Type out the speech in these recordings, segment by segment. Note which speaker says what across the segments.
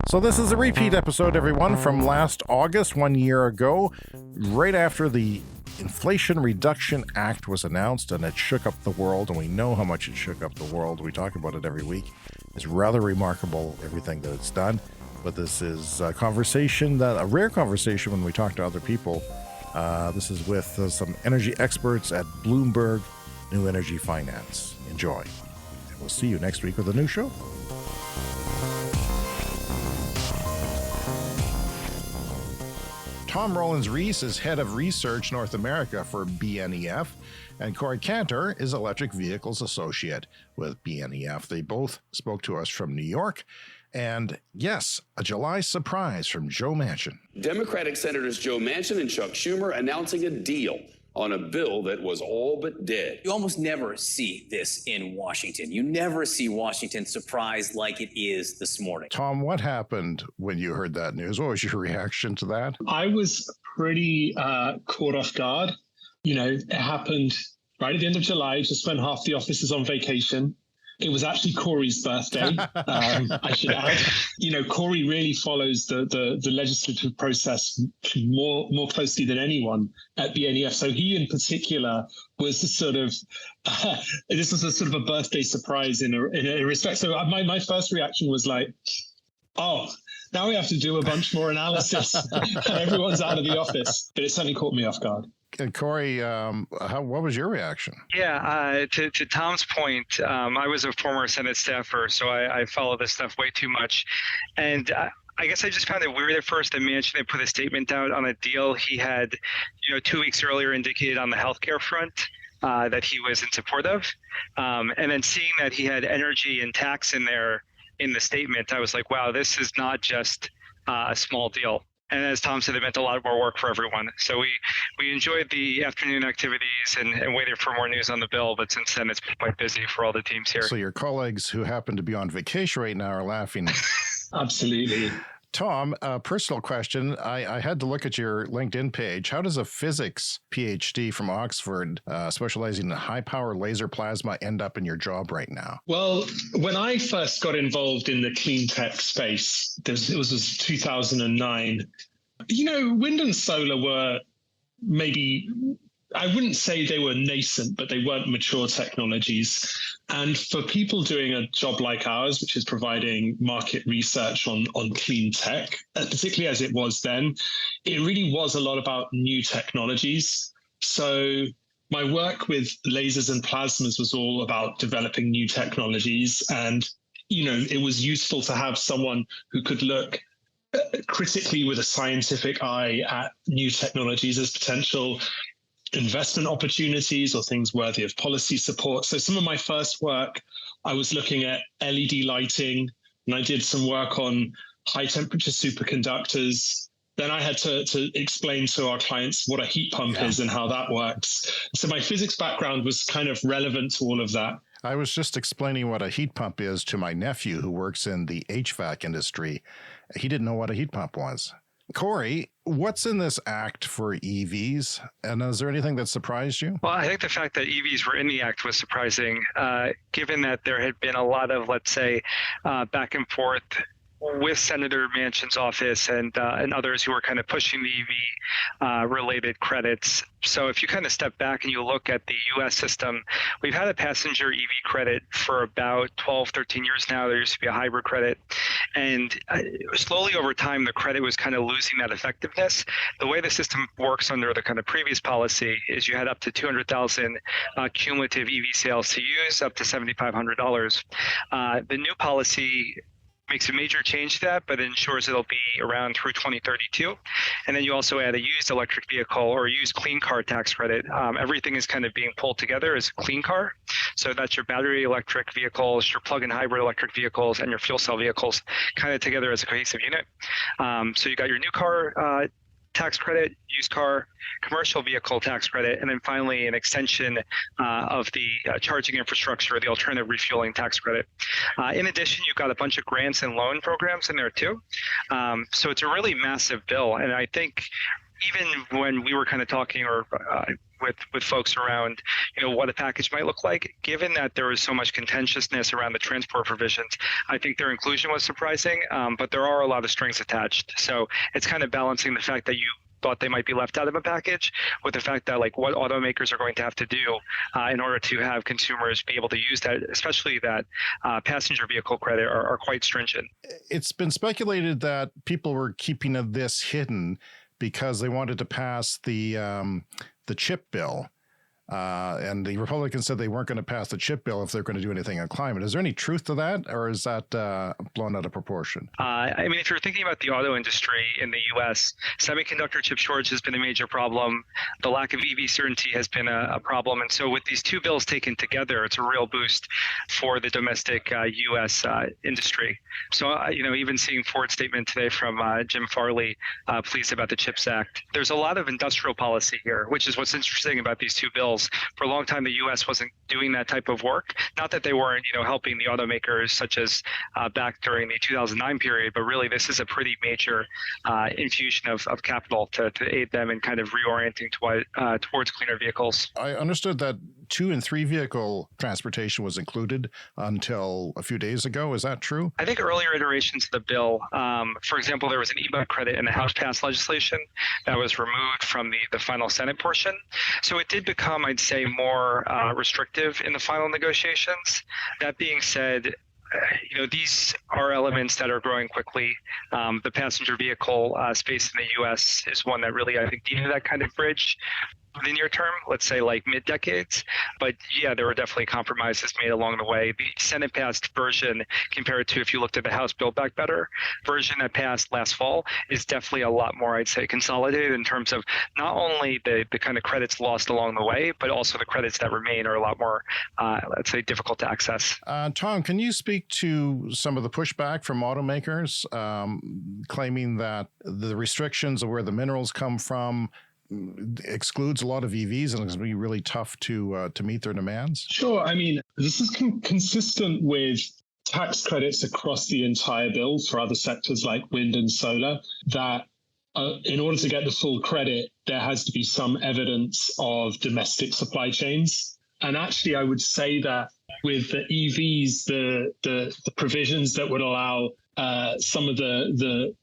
Speaker 1: So this is a repeat episode, everyone, from last August, 1 year ago, right after the Inflation Reduction Act was announced, and it shook up the world, and we know how much it shook up the world. We talk about it every week. It's rather remarkable, everything that it's done. But this is a rare conversation when we talk to other people. This is with some energy experts at Bloomberg New Energy Finance. Enjoy. And we'll see you next week with a new show. Tom Rowlands-Rees is head of research North America for BNEF, and Corey Cantor is electric vehicles associate with BNEF. They both spoke to us from New York. And yes, a July surprise from Joe Manchin.
Speaker 2: Democratic Senators Joe Manchin and Chuck Schumer announcing a deal on a bill that was all but dead.
Speaker 3: You almost never see this in Washington. You never see Washington surprised like it is this morning.
Speaker 1: Tom, what happened when you heard that news? What was your reaction to that?
Speaker 4: I was pretty caught off guard. It happened right at the end of July, just when half the office is on vacation. It was actually Corey's birthday, I should add. Corey really follows the legislative process more closely than anyone at BNEF. So he in particular was this was a sort of a birthday surprise in a respect. So my first reaction was like, oh, now we have to do a bunch more analysis. Everyone's out of the office. But it certainly caught me off guard.
Speaker 1: And Corey, what was your reaction?
Speaker 5: Yeah, to Tom's point, I was a former Senate staffer, so I follow this stuff way too much. And I guess I just found it weird at first that Manchin had put a statement out on a deal he had, 2 weeks earlier indicated on the healthcare front that he was in support of. And then seeing that he had energy and tax in there in the statement, I was like, wow, this is not just a small deal. And as Tom said, it meant a lot more work for everyone. So we enjoyed the afternoon activities and waited for more news on the bill. But since then, it's been quite busy for all the teams here.
Speaker 1: So your colleagues who happen to be on vacation right now are laughing.
Speaker 4: Absolutely.
Speaker 1: Tom, a personal question. I had to look at your LinkedIn page. How does a physics PhD from Oxford specializing in high-power laser plasma end up in your job right now?
Speaker 4: Well, when I first got involved in the clean tech space, it was 2009. Wind and solar were maybe, I wouldn't say they were nascent, but they weren't mature technologies. And for people doing a job like ours, which is providing market research on clean tech, particularly as it was then, it really was a lot about new technologies. So my work with lasers and plasmas was all about developing new technologies. And, it was useful to have someone who could look critically with a scientific eye at new technologies as potential investment opportunities or things worthy of policy support. So some of my first work, I was looking at LED lighting, and I did some work on high temperature superconductors. Then I had to explain to our clients what a heat pump is and how that works. So my physics background was kind of relevant to all of that.
Speaker 1: I was just explaining what a heat pump is to my nephew who works in the HVAC industry. He didn't know what a heat pump was. Corey, what's in this act for EVs? And is there anything that surprised you?
Speaker 5: Well, I think the fact that EVs were in the act was surprising, given that there had been a lot of, let's say, back and forth with Senator Manchin's office and others who were kind of pushing the EV related credits. So if you kind of step back and you look at the U.S. system, we've had a passenger EV credit for about 12, 13 years now. There used to be a hybrid credit. And slowly over time, the credit was kind of losing that effectiveness. The way the system works under the kind of previous policy is you had up to 200,000 cumulative EV sales to use, up to $7,500. The new policy makes a major change to that, but ensures it'll be around through 2032. And then you also add a used electric vehicle or used clean car tax credit. Everything is kind of being pulled together as a clean car. So that's your battery electric vehicles, your plug-in hybrid electric vehicles, and your fuel cell vehicles kind of together as a cohesive unit. So you got your new car tax credit, used car, commercial vehicle tax credit, and then finally an extension of the charging infrastructure, the alternative refueling tax credit. In addition, you've got a bunch of grants and loan programs in there too. So it's a really massive bill. And I think even when we were kind of talking with folks around, what a package might look like, given that there was so much contentiousness around the transport provisions, I think their inclusion was surprising, but there are a lot of strings attached. So it's kind of balancing the fact that you thought they might be left out of a package with the fact that what automakers are going to have to do in order to have consumers be able to use that, especially that passenger vehicle credit, are quite stringent.
Speaker 1: It's been speculated that people were keeping this hidden because they wanted to pass the chip bill. And the Republicans said they weren't going to pass the chip bill if they're going to do anything on climate. Is there any truth to that, or is that blown out of proportion?
Speaker 5: If you're thinking about the auto industry in the U.S., semiconductor chip shortage has been a major problem. The lack of EV certainty has been a problem. And so with these two bills taken together, it's a real boost for the domestic U.S. industry. So, even seeing Ford's statement today from Jim Farley, pleased about the CHIPS Act, there's a lot of industrial policy here, which is what's interesting about these two bills. For a long time, the U.S. wasn't doing that type of work. Not that they weren't, helping the automakers, such as back during the 2009 period, but really this is a pretty major infusion of capital to aid them in kind of reorienting towards cleaner vehicles.
Speaker 1: I understood that 2 and 3 vehicle transportation was included until a few days ago. Is that true?
Speaker 5: I think earlier iterations of the bill, for example, there was an e-bike credit in the House-passed legislation that was removed from the final Senate portion. So it did become, I'd say, more restrictive in the final negotiations. That being said, these are elements that are growing quickly. The passenger vehicle space in the U.S. is one that really, I think, needed that kind of bridge the near term, let's say mid-decades. But yeah, there were definitely compromises made along the way. The Senate passed version compared to, if you looked at the House Build Back Better version that passed last fall, is definitely a lot more, I'd say, consolidated in terms of not only the kind of credits lost along the way, but also the credits that remain are a lot more, let's say, difficult to access.
Speaker 1: Tom, can you speak to some of the pushback from automakers claiming that the restrictions of where the minerals come from excludes a lot of EVs and it's going to be really tough to meet their demands?
Speaker 4: Sure. This is consistent with tax credits across the entire bill for other sectors like wind and solar, that in order to get the full credit, there has to be some evidence of domestic supply chains. And actually, I would say that with the EVs, the provisions that would allow some of the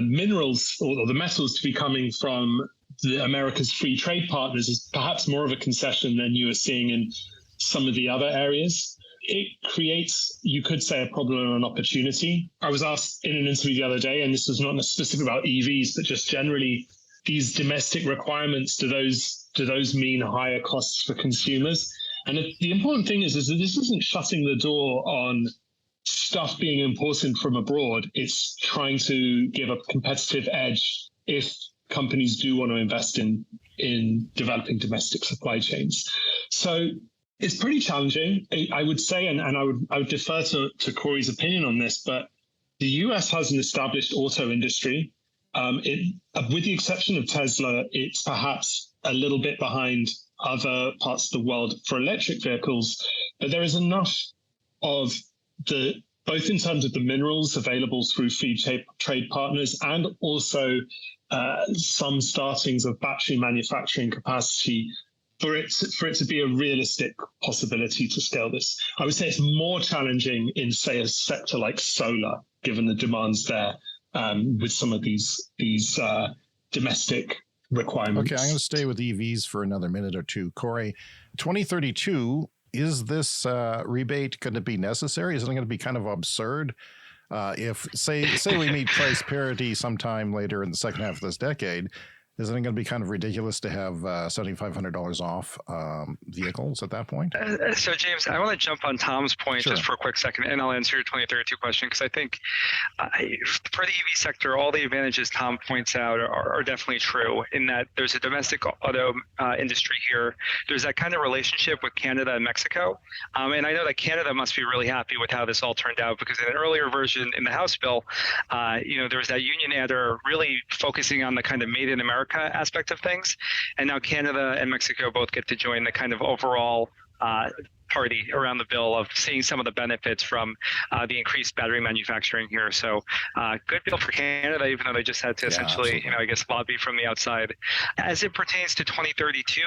Speaker 4: minerals or the metals to be coming from the America's free trade partners is perhaps more of a concession than you are seeing in some of the other areas. It creates, you could say, a problem and an opportunity. I was asked in an interview the other day, and this was not specific about EVs, but just generally these domestic requirements, do those mean higher costs for consumers? And the important thing is that this isn't shutting the door on stuff being imported from abroad. It's trying to give a competitive edge if companies do want to invest in developing domestic supply chains. So it's pretty challenging, I would say, and I would defer to Corey's opinion on this, but the US has an established auto industry. With the exception of Tesla, it's perhaps a little bit behind other parts of the world for electric vehicles, but there is enough of both in terms of the minerals available through free trade partners and also some startings of battery manufacturing capacity for it to be a realistic possibility to scale this. I would say it's more challenging in, say, a sector like solar, given the demands there with some of these domestic requirements.
Speaker 1: Okay, I'm going to stay with EVs for another minute or two. Corey, 2032, is this rebate going to be necessary? Isn't it going to be kind of absurd if, say we meet price parity sometime later in the second half of this decade? Isn't it going to be kind of ridiculous to have $7,500 off vehicles at that point?
Speaker 5: So, James, I want to jump on Tom's point just for a quick second, and I'll answer your 2032 question, because I think for the EV sector, all the advantages Tom points out are definitely true, in that there's a domestic auto industry here. There's that kind of relationship with Canada and Mexico. And I know that Canada must be really happy with how this all turned out, because in an earlier version in the House bill, there was that union adder really focusing on the kind of made in America aspect of things, and now Canada and Mexico both get to join the kind of overall party around the bill of seeing some of the benefits from the increased battery manufacturing here. So good bill for Canada, even though they just had to essentially, I guess, lobby from the outside. As it pertains to 2032,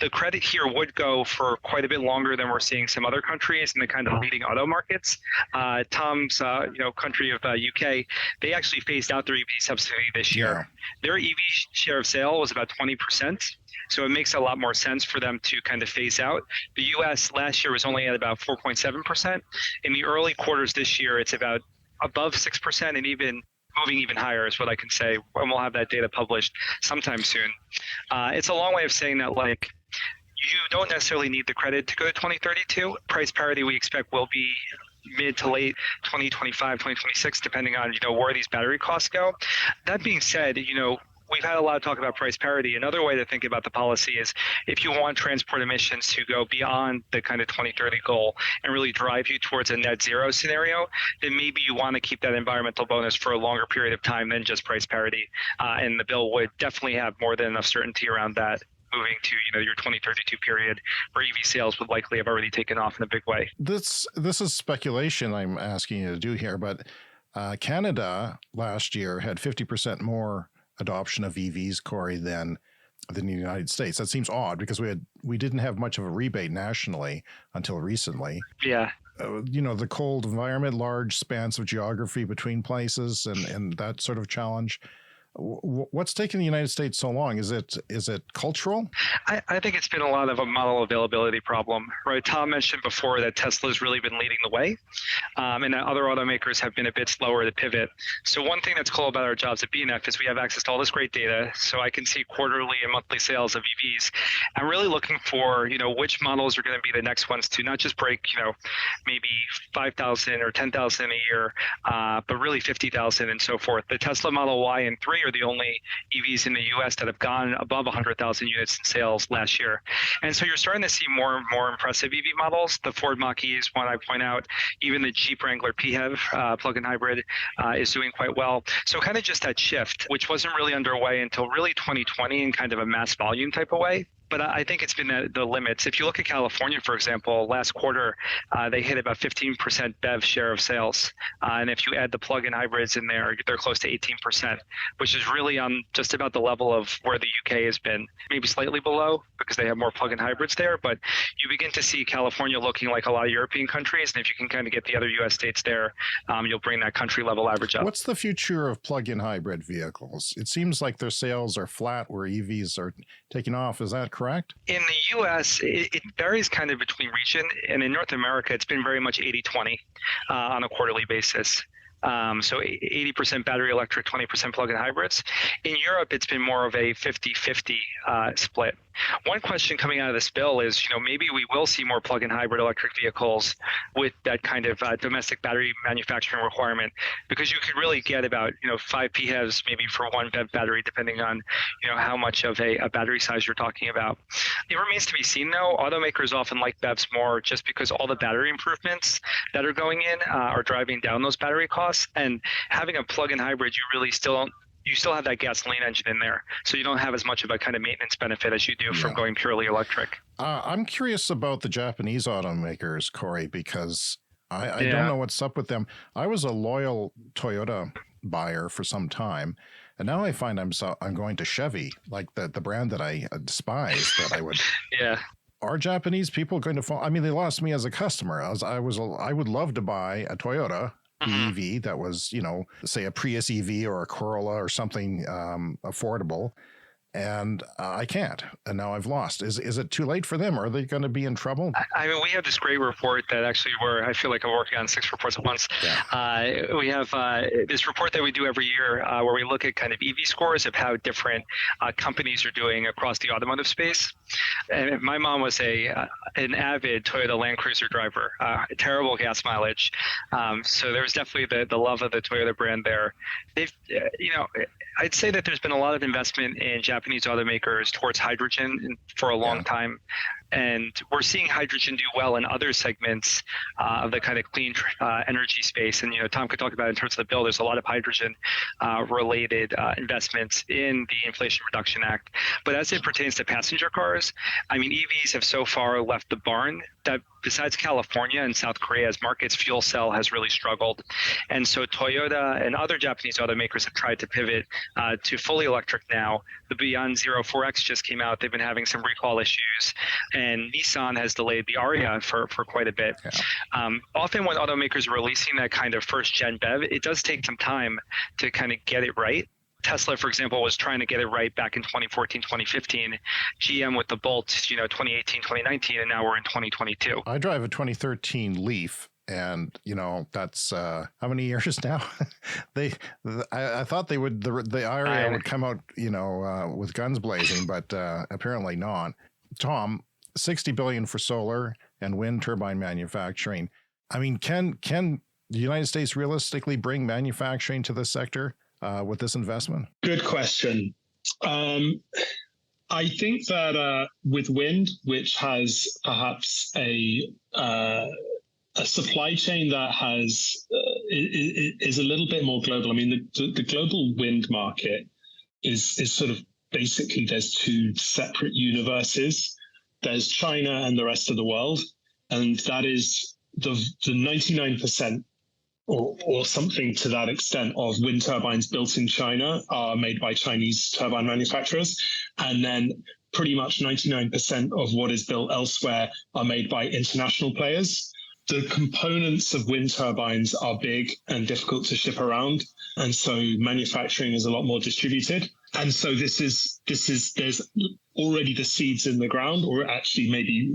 Speaker 5: the credit here would go for quite a bit longer than we're seeing some other countries in the kind of leading auto markets. Tom's, country of UK, they actually phased out their EV subsidy this year. Their EV share of sale was about 20%. So it makes a lot more sense for them to kind of phase out. The U.S. last year was only at about 4.7%. In the early quarters this year, it's about above 6% and even moving even higher is what I can say. And we'll have that data published sometime soon. It's a long way of saying that, like, you don't necessarily need the credit to go to 2032. Price parity, we expect, will be mid to late 2025, 2026, depending on, where these battery costs go. That being said, we've had a lot of talk about price parity. Another way to think about the policy is if you want transport emissions to go beyond the kind of 2030 goal and really drive you towards a net zero scenario, then maybe you want to keep that environmental bonus for a longer period of time than just price parity. And the bill would definitely have more than enough certainty around that, moving to your 2032 period where EV sales would likely have already taken off in a big way.
Speaker 1: This is speculation I'm asking you to do here, but Canada last year had 50% more adoption of EVs, Corey, than the United States. That seems odd because we didn't have much of a rebate nationally until recently.
Speaker 5: Yeah.
Speaker 1: The cold environment, large spans of geography between places, and that sort of challenge. What's taking the United States so long? Is it cultural?
Speaker 5: I think it's been a lot of a model availability problem, right? Tom mentioned before that Tesla's really been leading the way, and that other automakers have been a bit slower to pivot. So one thing that's cool about our jobs at BNEF is we have access to all this great data, so I can see quarterly and monthly sales of EVs. I'm really looking for, which models are going to be the next ones to not just break, maybe 5,000 or 10,000 a year, but really 50,000 and so forth. The Tesla Model Y and 3 are the only EVs in the U.S. that have gone above 100,000 units in sales last year. And so you're starting to see more and more impressive EV models. The Ford Mach-E is one I point out. Even the Jeep Wrangler PHEV plug-in hybrid is doing quite well. So kind of just that shift, which wasn't really underway until really 2020 in kind of a mass volume type of way. But I think it's been the limits. If you look at California, for example, last quarter, they hit about 15% BEV share of sales. And if you add the plug-in hybrids in there, they're close to 18%, which is really on just about the level of where the UK has been, maybe slightly below because they have more plug-in hybrids there. But you begin to see California looking like a lot of European countries. And if you can kind of get the other US states there, you'll bring that country level average up.
Speaker 1: What's the future of plug-in hybrid vehicles? It seems like their sales are flat where EVs are taking off. Is that correct?
Speaker 5: In the U.S., it varies kind of between region, and in North America, it's been very much 80-20 on a quarterly basis. So 80% battery electric, 20% plug-in hybrids. In Europe, it's been more of a 50-50 split. One question coming out of this bill is, maybe we will see more plug-in hybrid electric vehicles with that kind of domestic battery manufacturing requirement, because you could really get about, 5 PHEVs maybe for one BEV battery, depending on, how much of a battery size you're talking about. It remains to be seen, though. Automakers often like BEVs more just because all the battery improvements that are going in are driving down those battery costs. And having a plug-in hybrid, you really still have that gasoline engine in there. So you don't have as much of a kind of maintenance benefit as you do from going purely electric.
Speaker 1: I'm curious about the Japanese automakers, Corey, because I don't know what's up with them. I was a loyal Toyota buyer for some time, and now I find I'm going to Chevy, like the brand that I despise, that I would.
Speaker 5: Yeah.
Speaker 1: Are Japanese people going to fall? I mean, they lost me as a customer. I would love to buy a Toyota EV that was, say a Prius EV or a Corolla or something affordable. And I can't. And now I've lost. Is it too late for them? Are they going to be in trouble?
Speaker 5: I mean, we have this great report that actually I feel like I'm working on 6 reports at once. Yeah. We have this report that we do every year where we look at kind of EV scores of how different companies are doing across the automotive space. And my mom was an avid Toyota Land Cruiser driver, terrible gas mileage. So there was definitely the love of the Toyota brand there. They've, I'd say that there's been a lot of investment in Japanese automakers towards hydrogen for a long time. And we're seeing hydrogen do well in other segments of the kind of clean energy space. And, Tom could talk about it in terms of the bill. There's a lot of hydrogen related investments in the Inflation Reduction Act. But as it pertains to passenger cars, I mean, EVs have so far left the barn that besides California and South Korea's markets, fuel cell has really struggled. And so Toyota and other Japanese automakers have tried to pivot to fully electric now. The Beyond Zero 4X just came out. They've been having some recall issues. And Nissan has delayed the Ariya for quite a bit. Yeah. Often when automakers are releasing that kind of first-gen BEV, it does take some time to kind of get it right. Tesla, for example, was trying to get it right back in 2014, 2015. GM with the Bolt, 2018, 2019, and now we're in 2022.
Speaker 1: I drive a 2013 Leaf, and that's how many years now? I thought they would the Ariya would come out with guns blazing, but apparently not. Tom, $60 billion for solar and wind turbine manufacturing. I mean, can the United States realistically bring manufacturing to this sector with this investment?
Speaker 4: Good question. I think that with wind, which has perhaps a supply chain that is a little bit more global. I mean, the global wind market is sort of basically there's two separate universes. There's China and the rest of the world, and that is the 99%. Or something to that extent of wind turbines built in China are made by Chinese turbine manufacturers. And then pretty much 99% of what is built elsewhere are made by international players. The components of wind turbines are big and difficult to ship around. And so manufacturing is a lot more distributed. And so there's already the seeds in the ground, or actually maybe,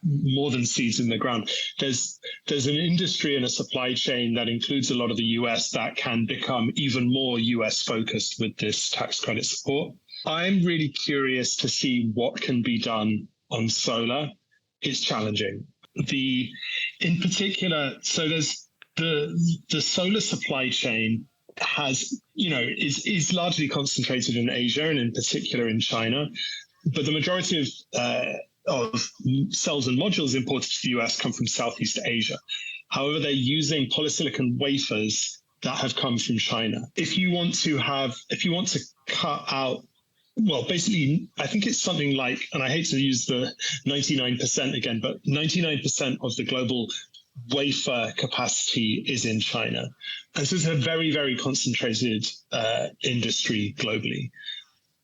Speaker 4: more than seeds in the ground. There's an industry and a supply chain that includes a lot of the US that can become even more US focused with this tax credit support. I'm really curious to see what can be done on solar. It's challenging. In particular, so there's the solar supply chain is largely concentrated in Asia and in particular in China, but the majority of cells and modules imported to the US come from Southeast Asia. However, they're using polysilicon wafers that have come from China. If you want to cut out, well, basically, I think it's something like, and I hate to use the 99% again, but 99% of the global wafer capacity is in China. And so it's a very, very concentrated industry globally.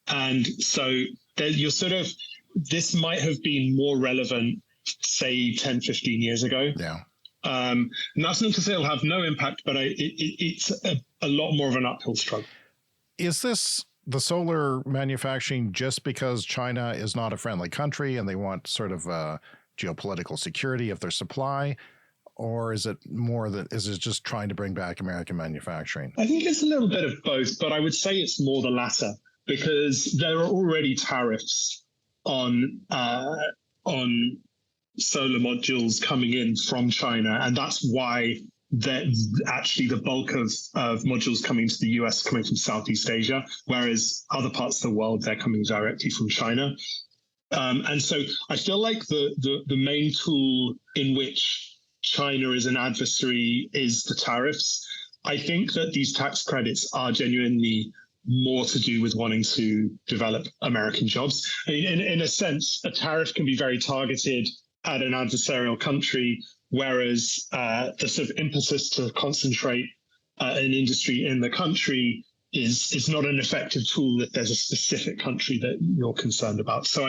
Speaker 4: And so this might have been more relevant, say, 10, 15 years ago.
Speaker 1: Yeah.
Speaker 4: And that's not to say it'll have no impact, but it's a lot more of an uphill struggle.
Speaker 1: Is this the solar manufacturing just because China is not a friendly country and they want sort of geopolitical security of their supply? Or is it just trying to bring back American manufacturing?
Speaker 4: I think it's a little bit of both, but I would say it's more the latter, because there are already tariffs on solar modules coming in from China, and that's why actually the bulk of modules coming to the US coming from Southeast Asia, whereas other parts of the world they're coming directly from China. And so I feel like the main tool in which China is an adversary is the tariffs. I think that these tax credits are genuinely more to do with wanting to develop American jobs. I mean, in a sense, a tariff can be very targeted at an adversarial country, whereas the sort of impetus to concentrate an industry in the country is not an effective tool if there's a specific country that you're concerned about. So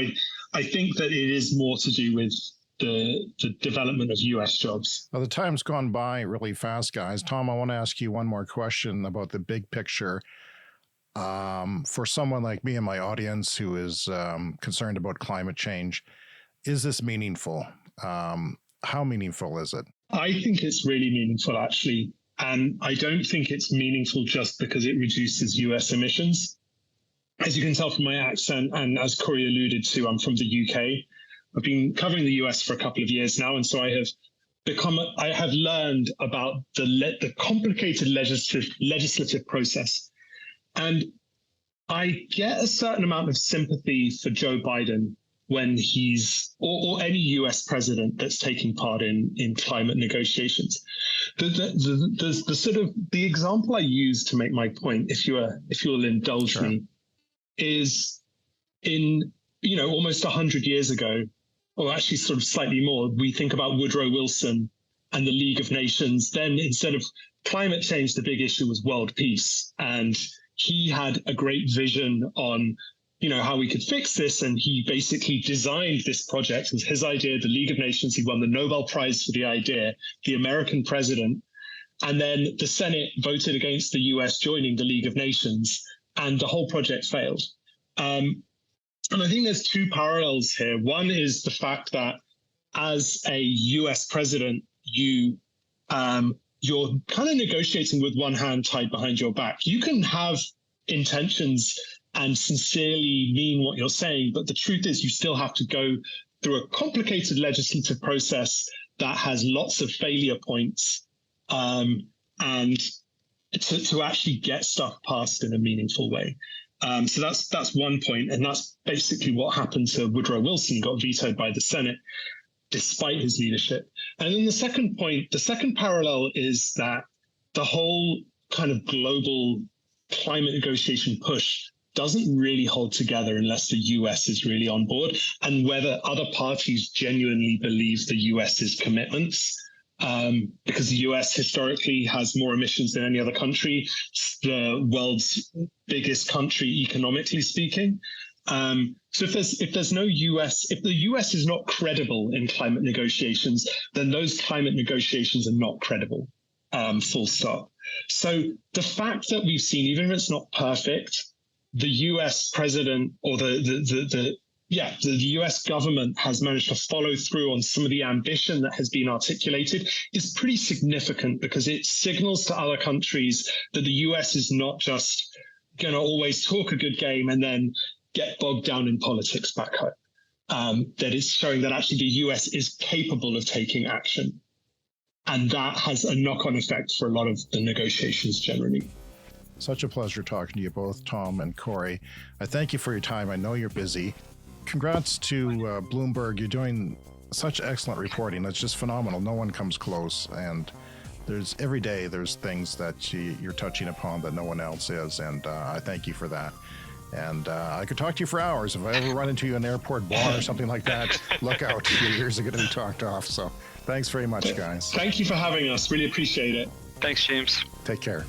Speaker 4: I think that it is more to do with the development of U.S. jobs.
Speaker 1: Well, the time's gone by really fast, guys. Tom, I want to ask you one more question about the big picture. For someone like me and my audience who is concerned about climate change, is this meaningful? How meaningful is it?
Speaker 4: I think it's really meaningful, actually. And I don't think it's meaningful just because it reduces U.S. emissions. As you can tell from my accent, and as Corey alluded to, I'm from the UK. I've been covering the US for a couple of years now, and so I have learned about the complicated legislative process. And I get a certain amount of sympathy for Joe Biden when he's, or any US president that's taking part in climate negotiations. The sort of the example I use to make my point, if you'll indulge me, is in almost 100 years ago, or actually sort of slightly more, we think about Woodrow Wilson and the League of Nations. Then instead of climate change, the big issue was world peace. And he had a great vision on, how we could fix this. And he basically designed this project. It was his idea, the League of Nations. He won the Nobel Prize for the idea, the American president. And then the Senate voted against the US joining the League of Nations, and the whole project failed. And I think there's two parallels here. One is the fact that as a US president, you're kind of negotiating with one hand tied behind your back. You can have intentions and sincerely mean what you're saying, but the truth is you still have to go through a complicated legislative process that has lots of failure points, and to actually get stuff passed in a meaningful way. So that's one point, and that's basically what happened to Woodrow Wilson. He got vetoed by the Senate despite his leadership. And then the second point, the second parallel is that the whole kind of global climate negotiation push doesn't really hold together unless the US is really on board, and whether other parties genuinely believe the US's commitments. Because the US historically has more emissions than any other country. It's the world's biggest country economically speaking. So if there's no US, if the US is not credible in climate negotiations, then those climate negotiations are not credible, full stop. So the fact that we've seen, even if it's not perfect, the US president or the US government has managed to follow through on some of the ambition that has been articulated is pretty significant, because it signals to other countries that the US is not just going to always talk a good game and then get bogged down in politics back home. That is showing that actually the US is capable of taking action. And that has a knock-on effect for a lot of the negotiations generally.
Speaker 1: Such a pleasure talking to you both, Tom and Corey. I thank you for your time. I know you're busy. Congrats to Bloomberg. You're doing such excellent reporting. It's just phenomenal. No one comes close. And every day there's things that you're touching upon that no one else is. And I thank you for that. And I could talk to you for hours. If I ever run into you in an airport bar or something like that, look out. Your ears are going to be talked off. So thanks very much, guys.
Speaker 4: Thank you for having us. Really appreciate it.
Speaker 5: Thanks, James.
Speaker 1: Take care.